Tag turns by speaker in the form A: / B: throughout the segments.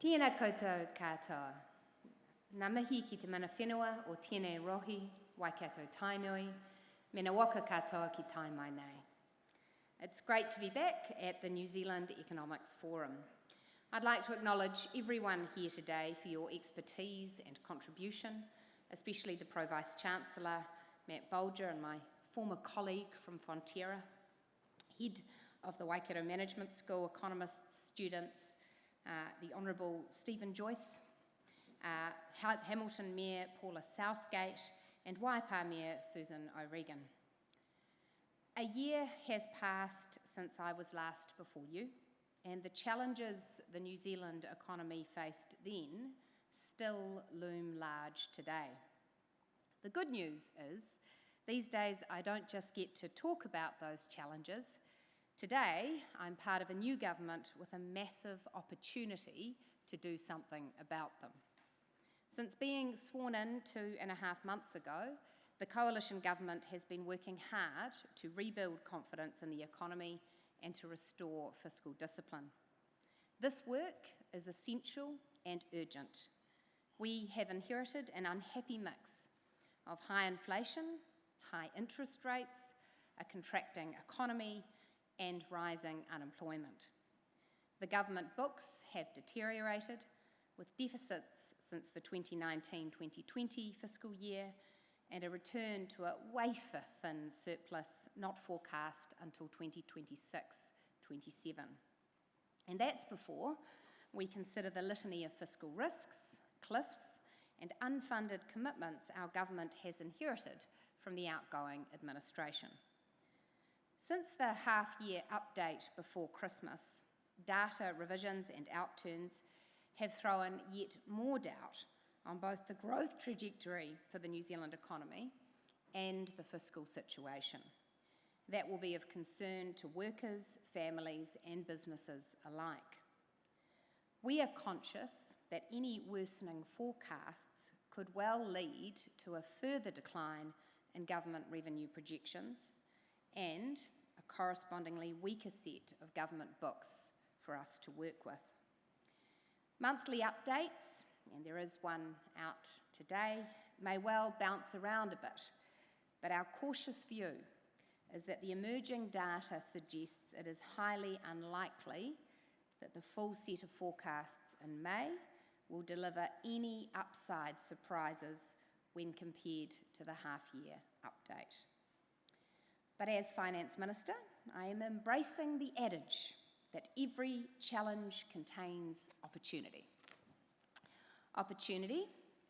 A: Tēnā koutou katoa. Ngā mihi ki te mana whenua o tēnei rohi, Waikato tainui, me ngā waka katoa ki tai mai nei. It's great to be back at the New Zealand Economics Forum. I'd like to acknowledge everyone here today for your expertise and contribution, especially the Pro Vice-Chancellor, Matt Bolger, and my former colleague from Fonterra, head of the Waikato Management School, economists, students, the Honourable Stephen Joyce, Hamilton Mayor Paula Southgate, and Waipa Mayor Susan O'Regan. A year has passed since I was last before you, and the challenges the New Zealand economy faced then still loom large today. The good news is, these days I don't just get to talk about those challenges. Today, I'm part of a new government with a massive opportunity to do something about them. Since being sworn in 2.5 months ago, the coalition government has been working hard to rebuild confidence in the economy and to restore fiscal discipline. This work is essential and urgent. We have inherited an unhappy mix of high inflation, high interest rates, a contracting economy, and rising unemployment. The government books have deteriorated, with deficits since the 2019-2020 fiscal year and a return to a wafer-thin surplus not forecast until 2026-27. And that's before we consider the litany of fiscal risks, cliffs, and unfunded commitments our government has inherited from the outgoing administration. Since the half-year update before Christmas, data revisions and outturns have thrown yet more doubt on both the growth trajectory for the New Zealand economy and the fiscal situation. That will be of concern to workers, families, and businesses alike. We are conscious that any worsening forecasts could well lead to a further decline in government revenue projections and a correspondingly weaker set of government books for us to work with. Monthly updates, and there is one out today, may well bounce around a bit, but our cautious view is that the emerging data suggests it is highly unlikely that the full set of forecasts in May will deliver any upside surprises when compared to the half-year update. But as Finance Minister, I am embracing the adage that every challenge contains opportunity. Opportunity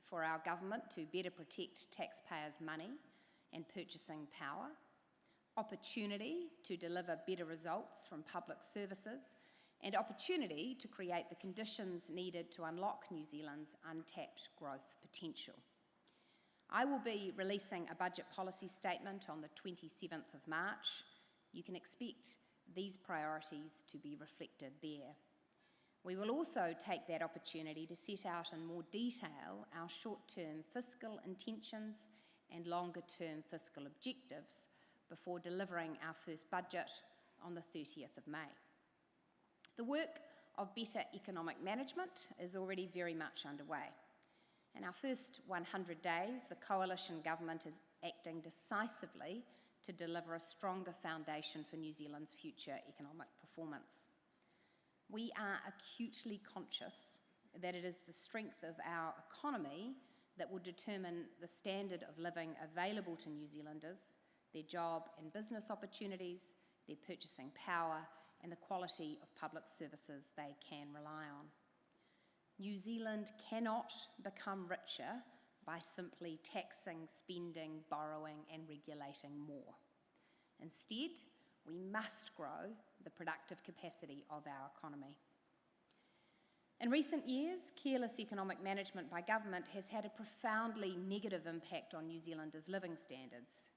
A: for our government to better protect taxpayers' money and purchasing power. Opportunity to deliver better results from public services. And opportunity to create the conditions needed to unlock New Zealand's untapped growth potential. I will be releasing a budget policy statement on the 27th of March. You can expect these priorities to be reflected there. We will also take that opportunity to set out in more detail our short-term fiscal intentions and longer-term fiscal objectives before delivering our first budget on the 30th of May. The work of better economic management is already very much underway. In our first 100 days, the coalition government is acting decisively to deliver a stronger foundation for New Zealand's future economic performance. We are acutely conscious that it is the strength of our economy that will determine the standard of living available to New Zealanders, their job and business opportunities, their purchasing power, and the quality of public services they can rely on. New Zealand cannot become richer by simply taxing, spending, borrowing, and regulating more. Instead, we must grow the productive capacity of our economy. In recent years, careless economic management by government has had a profoundly negative impact on New Zealanders' living standards.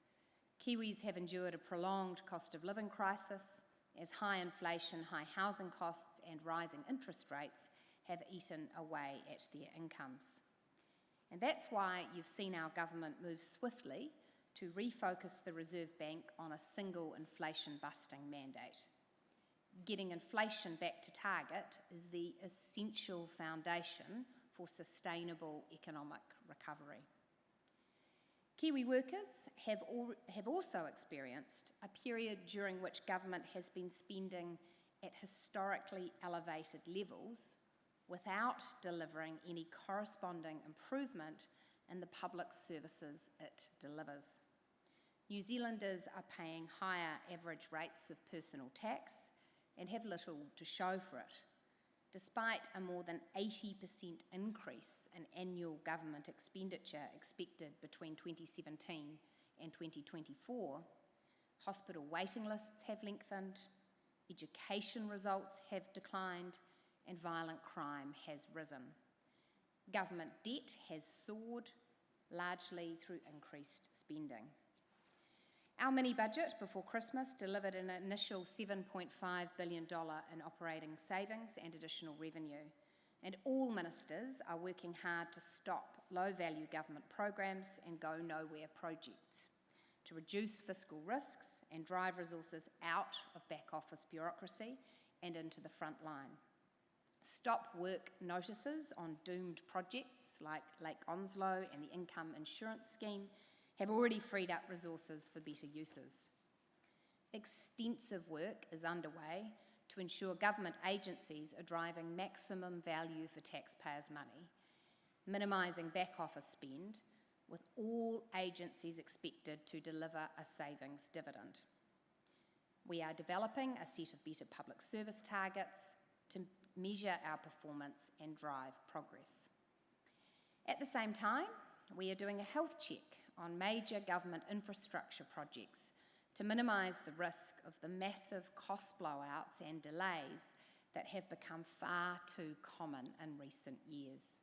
A: Kiwis have endured a prolonged cost of living crisis as high inflation, high housing costs, and rising interest rates have eaten away at their incomes. And that's why you've seen our government move swiftly to refocus the Reserve Bank on a single inflation-busting mandate. getting inflation back to target is the essential foundation for sustainable economic recovery. Kiwi workers have also experienced a period during which government has been spending at historically elevated levels without delivering any corresponding improvement in the public services it delivers. New Zealanders are paying higher average rates of personal tax and have little to show for it. Despite a more than 80% increase in annual government expenditure expected between 2017 and 2024, hospital waiting lists have lengthened, education results have declined, and violent crime has risen. Government debt has soared, largely through increased spending. Our mini-budget before Christmas delivered an initial $7.5 billion in operating savings and additional revenue, and all ministers are working hard to stop low-value government programs and go-nowhere projects, to reduce fiscal risks and drive resources out of back-office bureaucracy and into the front line. Stop work notices on doomed projects like Lake Onslow and the Income Insurance Scheme have already freed up resources for better uses. Extensive work is underway to ensure government agencies are driving maximum value for taxpayers' money, minimising back-office spend, with all agencies expected to deliver a savings dividend. We are developing a set of better public service targets to measure our performance and drive progress. At the same time, we are doing a health check on major government infrastructure projects to minimise the risk of the massive cost blowouts and delays that have become far too common in recent years.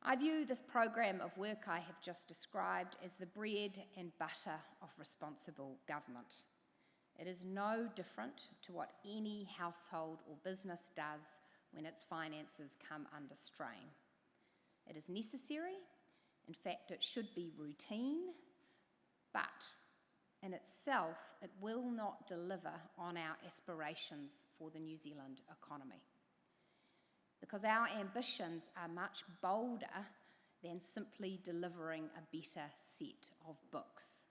A: I view this programme of work I have just described as the bread and butter of responsible government. It is no different to what any household or business does when its finances come under strain. It is necessary. In fact, it should be routine, but in itself, it will not deliver on our aspirations for the New Zealand economy, because our ambitions are much bolder than simply delivering a better set of books.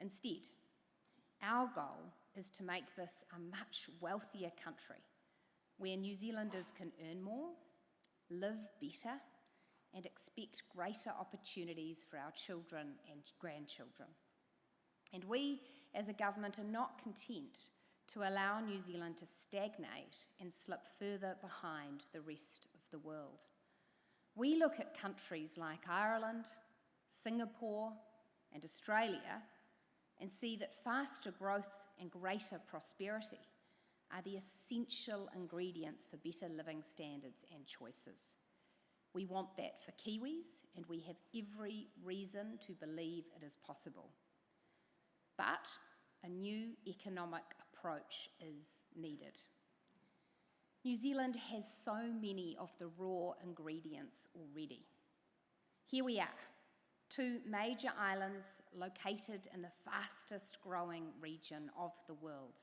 A: Instead, our goal is to make this a much wealthier country, where New Zealanders can earn more, live better, and expect greater opportunities for our children and grandchildren. And we, as a government, are not content to allow New Zealand to stagnate and slip further behind the rest of the world. We look at countries like Ireland, Singapore, and Australia and see that faster growth and greater prosperity are the essential ingredients for better living standards and choices. We want that for Kiwis, and we have every reason to believe it is possible. But a new economic approach is needed. New Zealand has so many of the raw ingredients already. Here we are, two major islands located in the fastest growing region of the world,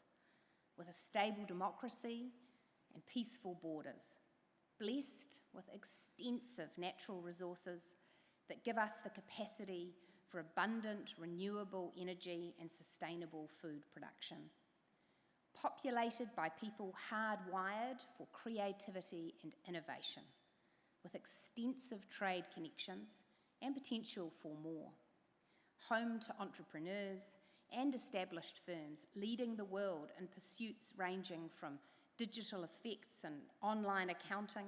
A: with a stable democracy and peaceful borders, blessed with extensive natural resources that give us the capacity for abundant renewable energy and sustainable food production. Populated by people hardwired for creativity and innovation, with extensive trade connections and potential for more. Home to entrepreneurs and established firms leading the world in pursuits ranging from digital effects and online accounting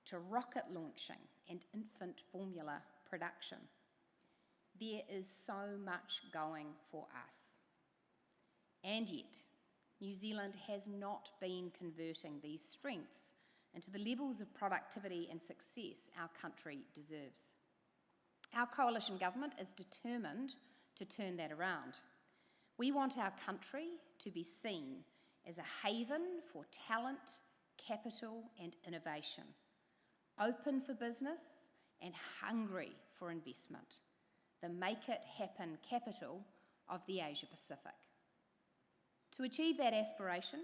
A: to rocket launching and infant formula production. There is so much going for us. And yet, New Zealand has not been converting these strengths into the levels of productivity and success our country deserves. Our coalition government is determined to turn that around. We want our country to be seen as a haven for talent, capital, and innovation, open for business and hungry for investment, the make it happen capital of the Asia Pacific. To achieve that aspiration,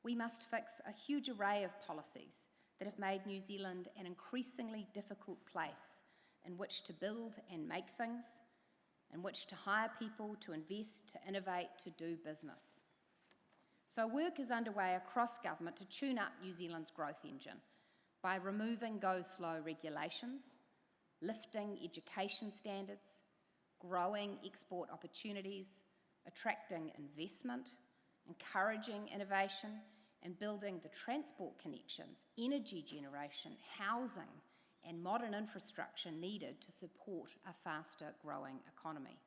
A: we must fix a huge array of policies that have made New Zealand an increasingly difficult place in which to build and make things, in which to hire people, to invest, to innovate, to do business. So work is underway across government to tune up New Zealand's growth engine by removing go-slow regulations, lifting education standards, growing export opportunities, attracting investment, encouraging innovation, and building the transport connections, energy generation, housing, and modern infrastructure needed to support a faster growing economy.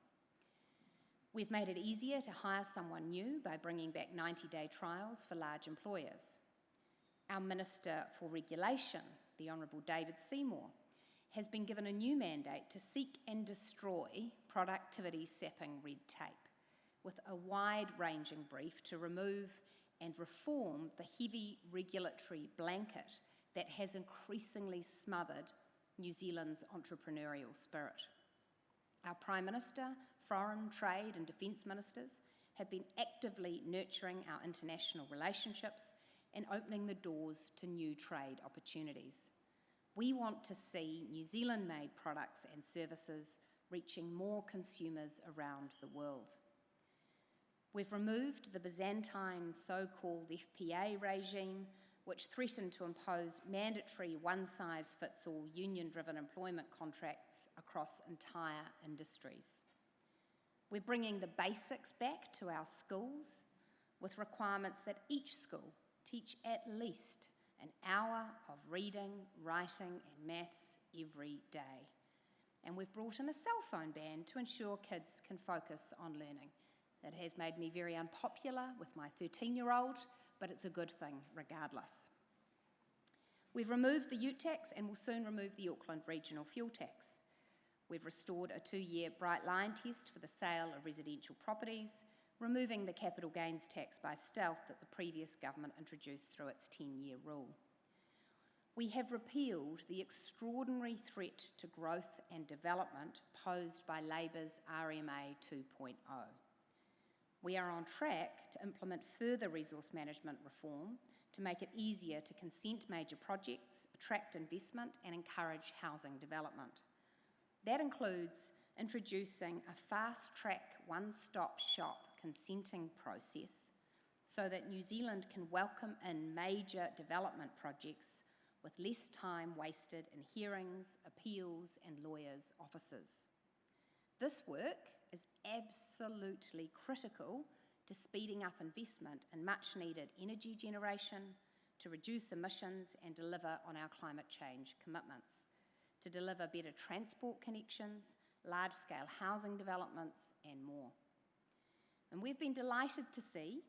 A: We've made it easier to hire someone new by bringing back 90-day trials for large employers. Our Minister for Regulation, the Honourable David Seymour, has been given a new mandate to seek and destroy productivity-sapping red tape, with a wide-ranging brief to remove and reform the heavy regulatory blanket that has increasingly smothered New Zealand's entrepreneurial spirit. Our Prime Minister, Foreign, Trade and Defence Ministers have been actively nurturing our international relationships and opening the doors to new trade opportunities. We want to see New Zealand-made products and services reaching more consumers around the world. We've removed the Byzantine so-called FPA regime, which threatened to impose mandatory one-size-fits-all union-driven employment contracts across entire industries. We're bringing the basics back to our schools with requirements that each school teach at least an hour of reading, writing and maths every day. And we've brought in a cell phone ban to ensure kids can focus on learning. That has made me very unpopular with my 13-year-old, but it's a good thing regardless. We've removed the ute tax and will soon remove the Auckland regional fuel tax. We've restored a 2-year bright line test for the sale of residential properties, removing the capital gains tax by stealth that the previous government introduced through its 10-year rule. We have repealed the extraordinary threat to growth and development posed by Labour's RMA 2.0. We are on track to implement further resource management reform to make it easier to consent major projects, attract investment and encourage housing development. That includes introducing a fast-track, one-stop shop consenting process so that New Zealand can welcome in major development projects with less time wasted in hearings, appeals and lawyers' offices. This work is absolutely critical to speeding up investment in much-needed energy generation, to reduce emissions and deliver on our climate change commitments, to deliver better transport connections, large-scale housing developments and more. And we've been delighted to see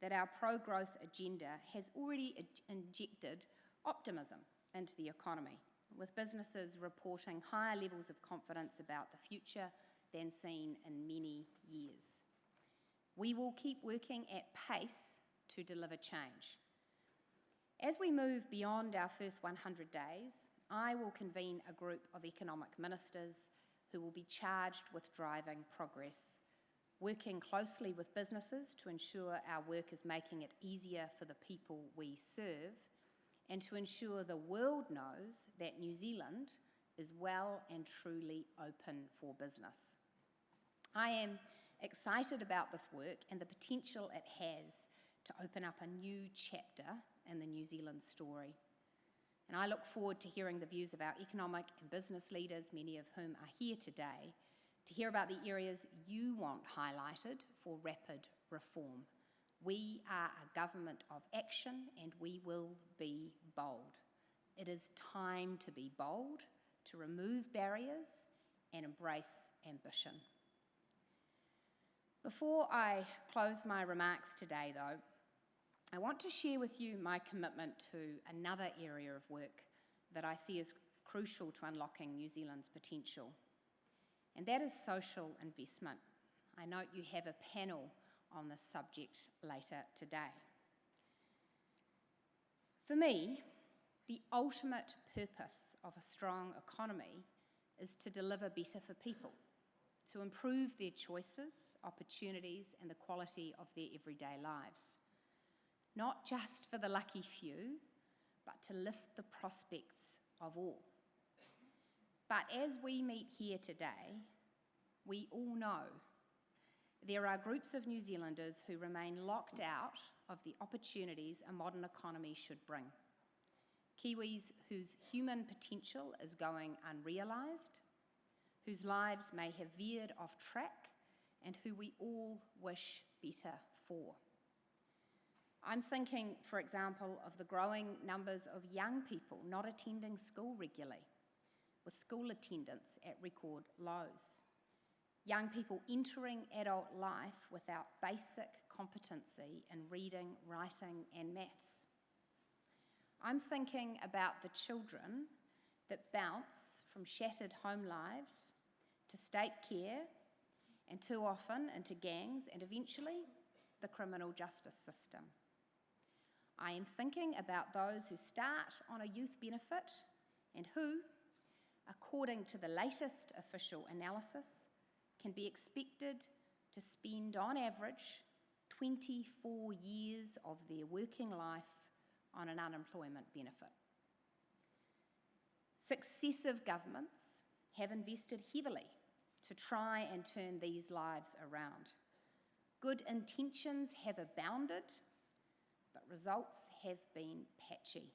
A: that our pro-growth agenda has already injected optimism into the economy, with businesses reporting higher levels of confidence about the future than seen in many years. We will keep working at pace to deliver change. As we move beyond our first 100 days, I will convene a group of economic ministers who will be charged with driving progress, working closely with businesses to ensure our work is making it easier for the people we serve, and to ensure the world knows that New Zealand is well and truly open for business. I am excited about this work and the potential it has to open up a new chapter in the New Zealand story. And I look forward to hearing the views of our economic and business leaders, many of whom are here today, to hear about the areas you want highlighted for rapid reform. We are a government of action and we will be bold. It is time to be bold, to remove barriers and embrace ambition. Before I close my remarks today, though, I want to share with you my commitment to another area of work that I see as crucial to unlocking New Zealand's potential, and that is social investment. I note you have a panel on this subject later today. For me, the ultimate purpose of a strong economy is to deliver better for people, to improve their choices, opportunities, and the quality of their everyday lives. Not just for the lucky few, but to lift the prospects of all. But as we meet here today, we all know there are groups of New Zealanders who remain locked out of the opportunities a modern economy should bring. Kiwis whose human potential is going unrealised, whose lives may have veered off track, and who we all wish better for. I'm thinking, for example, of the growing numbers of young people not attending school regularly, with school attendance at record lows. Young people entering adult life without basic competency in reading, writing, and maths. I'm thinking about the children that bounce from shattered home lives to state care, and too often into gangs, and eventually the criminal justice system. I am thinking about those who start on a youth benefit and who, according to the latest official analysis, can be expected to spend, on average, 24 years of their working life on an unemployment benefit. Successive governments have invested heavily to try and turn these lives around. Good intentions have abounded, but results have been patchy.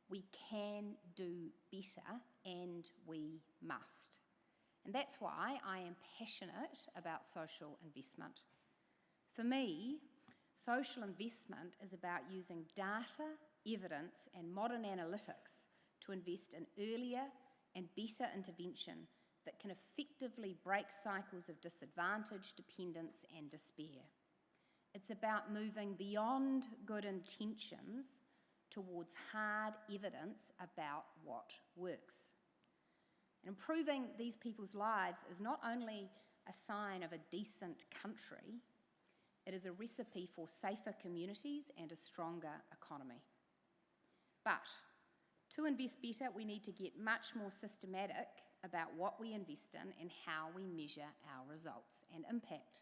A: We can do better, and we must. And that's why I am passionate about social investment. For me, social investment is about using data, evidence, and modern analytics to invest in earlier and better intervention that can effectively break cycles of disadvantage, dependence, and despair. It's about moving beyond good intentions towards hard evidence about what works. Improving these people's lives is not only a sign of a decent country, it is a recipe for safer communities and a stronger economy. But to invest better, we need to get much more systematic about what we invest in and how we measure our results and impact.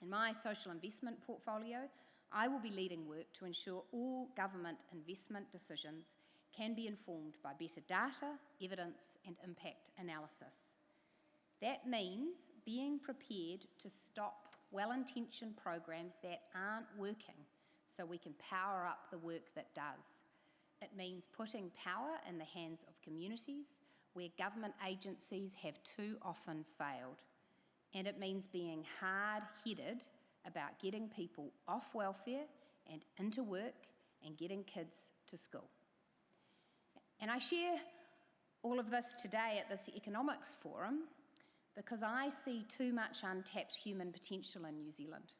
A: In my social investment portfolio, I will be leading work to ensure all government investment decisions can be informed by better data, evidence, and impact analysis. That means being prepared to stop well-intentioned programs that aren't working so we can power up the work that does. It means putting power in the hands of communities where government agencies have too often failed. And it means being hard-headed about getting people off welfare and into work and getting kids to school. And I share all of this today at this economics forum because I see too much untapped human potential in New Zealand.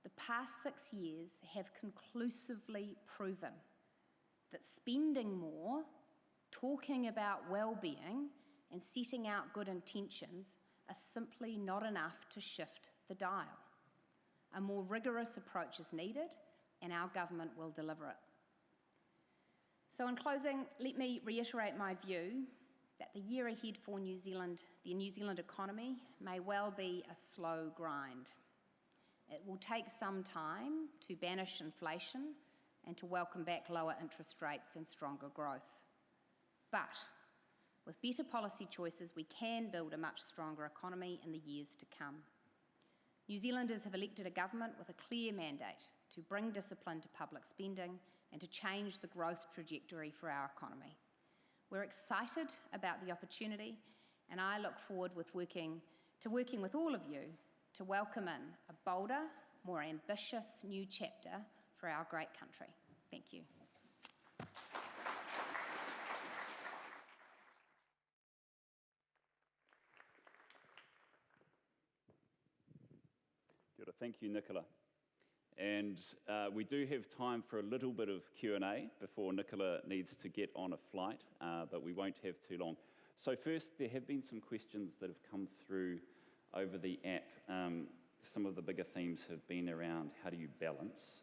A: The past 6 years have conclusively proven that spending more, talking about well-being, and setting out good intentions are simply not enough to shift the dial. A more rigorous approach is needed, and our government will deliver it. So in closing, let me reiterate my view that the year ahead for New Zealand, the New Zealand economy, may well be a slow grind. It will take some time to banish inflation and to welcome back lower interest rates and stronger growth. But with better policy choices, we can build a much stronger economy in the years to come. New Zealanders have elected a government with a clear mandate to bring discipline to public spending and to change the growth trajectory for our economy. We're excited about the opportunity, and I look forward to working with all of you to welcome in a bolder, more ambitious new chapter for our great country. Thank you.
B: Kia ora. Thank you, Nicola. And we do have time for a little bit of Q&A before Nicola needs to get on a flight, but we won't have too long. So first, there have been some questions that have come through over the app. Some of the bigger themes have been around how do you balance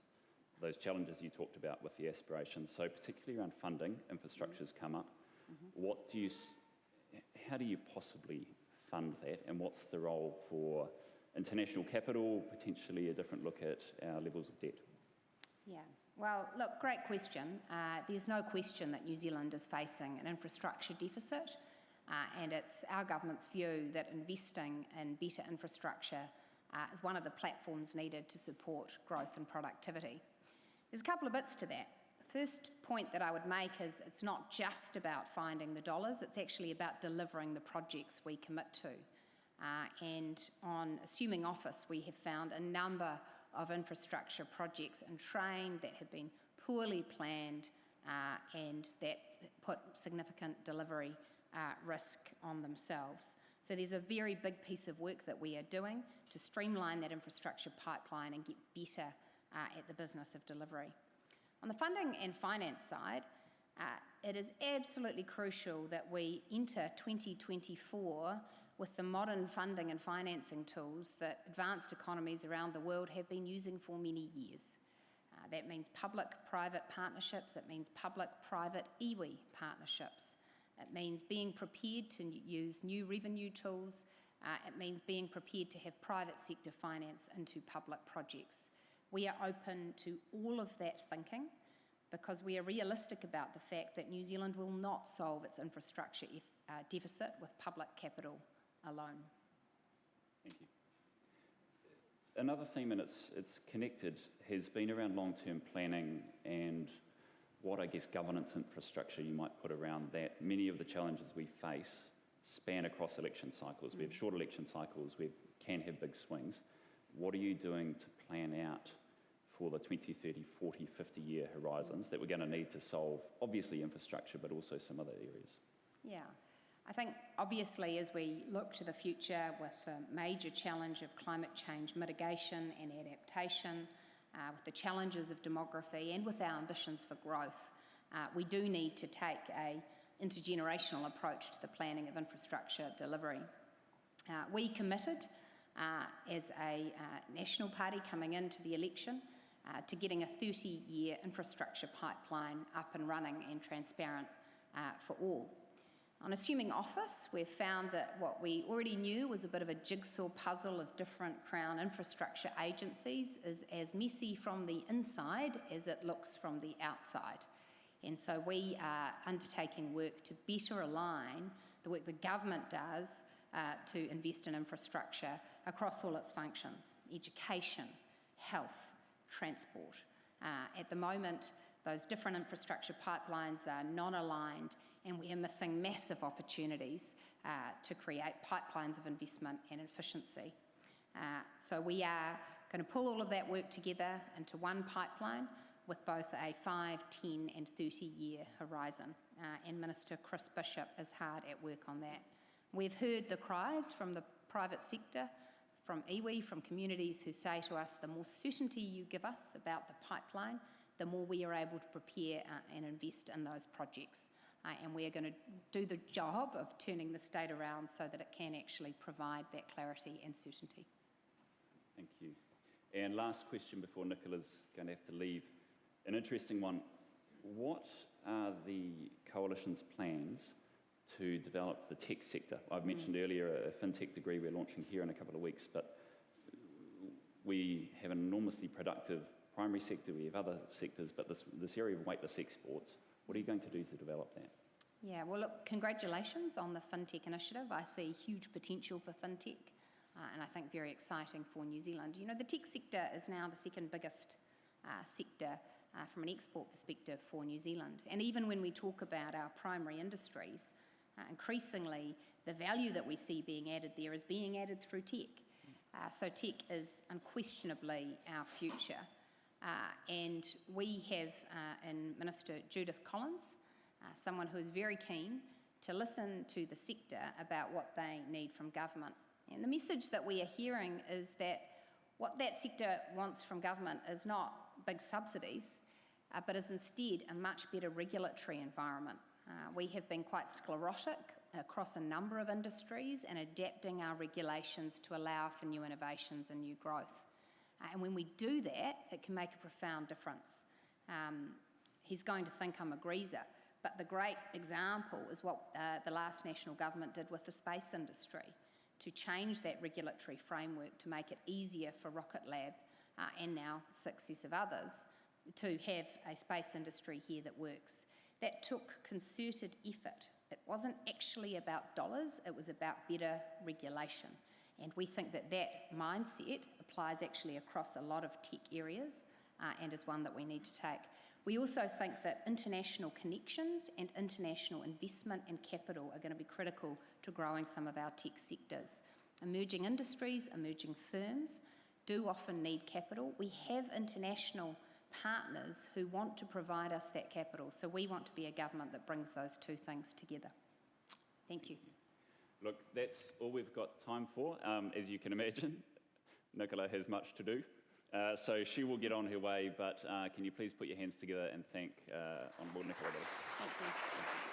B: those challenges you talked about with the aspirations. So particularly around funding, infrastructure's come up. How do you possibly fund that, and what's the role for international capital, potentially a different look at our levels of debt?
A: Yeah, well, look, great question. There's no question that New Zealand is facing an infrastructure deficit, and it's our government's view that investing in better infrastructure is one of the platforms needed to support growth and productivity. There's a couple of bits to that. The first point that I would make is it's not just about finding the dollars, it's actually about delivering the projects we commit to. And on assuming office, we have found a number of infrastructure projects in train that have been poorly planned and that put significant delivery risk on themselves. So there's a very big piece of work that we are doing to streamline that infrastructure pipeline and get better at the business of delivery. On the funding and finance side, it is absolutely crucial that we enter 2024 with the modern funding and financing tools that advanced economies around the world have been using for many years. That means public-private partnerships, it means public-private iwi partnerships, it means being prepared to use new revenue tools, it means being prepared to have private sector finance into public projects. We are open to all of that thinking because we are realistic about the fact that New Zealand will not solve its infrastructure deficit with public capital alone.
B: Thank you. Another theme, and it's connected, has been around long-term planning and what, I guess, governance infrastructure you might put around that. Many of the challenges we face span across election cycles. We have short election cycles, we can have big swings. What are you doing to plan out for the 20, 30, 40, 50-year horizons that we're going to need to solve, obviously infrastructure, but also some other areas?
A: Yeah, I think obviously as we look to the future with the major challenge of climate change mitigation and adaptation, with the challenges of demography and with our ambitions for growth, we do need to take an intergenerational approach to the planning of infrastructure delivery. We committed as a national party coming into the election to getting a 30-year infrastructure pipeline up and running and transparent for all. On assuming office, we've found that what we already knew was a bit of a jigsaw puzzle of different Crown infrastructure agencies is as messy from the inside as it looks from the outside. And so we are undertaking work to better align the work the government does to invest in infrastructure across all its functions: education, health, transport. At the moment, those different infrastructure pipelines are non-aligned, and we are missing massive opportunities to create pipelines of investment and efficiency. So we are going to pull all of that work together into one pipeline with both a 5, 10 and 30-year horizon. And Minister Chris Bishop is hard at work on that. We've heard the cries from the private sector, from iwi, from communities who say to us, the more certainty you give us about the pipeline, the more we are able to prepare and invest in those projects. And we are going to do the job of turning the state around so that it can actually provide that clarity and certainty.
B: Thank you. And last question before Nicola's going to have to leave. An interesting one. What are the Coalition's plans to develop the tech sector? I've mentioned earlier a fintech degree we're launching here in a couple of weeks, but we have an enormously productive primary sector, we have other sectors, but this area of weightless exports, what are you going to do to develop that?
A: Yeah, well, look, congratulations on the fintech initiative. I see huge potential for fintech, and I think very exciting for New Zealand. You know, the tech sector is now the second biggest sector from an export perspective for New Zealand. And even when we talk about our primary industries, increasingly the value that we see being added there is being added through tech. So tech is unquestionably our future. And we have in Minister Judith Collins, someone who is very keen to listen to the sector about what they need from government. And the message that we are hearing is that what that sector wants from government is not big subsidies, but is instead a much better regulatory environment. We have been quite sclerotic across a number of industries and adapting our regulations to allow for new innovations and new growth. And when we do that, it can make a profound difference. He's going to think I'm a greaser, but the great example is what the last national government did with the space industry. to change that regulatory framework to make it easier for Rocket Lab and now successive others to have a space industry here that works. That took concerted effort. It wasn't actually about dollars, it was about better regulation. And we think that that mindset applies actually across a lot of tech areas and is one that we need to take. We also think that international connections and international investment and capital are going to be critical to growing some of our tech sectors. Emerging industries, emerging firms do often need capital. We have international partners who want to provide us that capital, so we want to be a government that brings those two things together. Thank you.
B: Look, that's all we've got time for. As you can imagine, Nicola has much to do. So she will get on her way, but can you please put your hands together and thank Honourable Nicola Willis.
A: Thank you.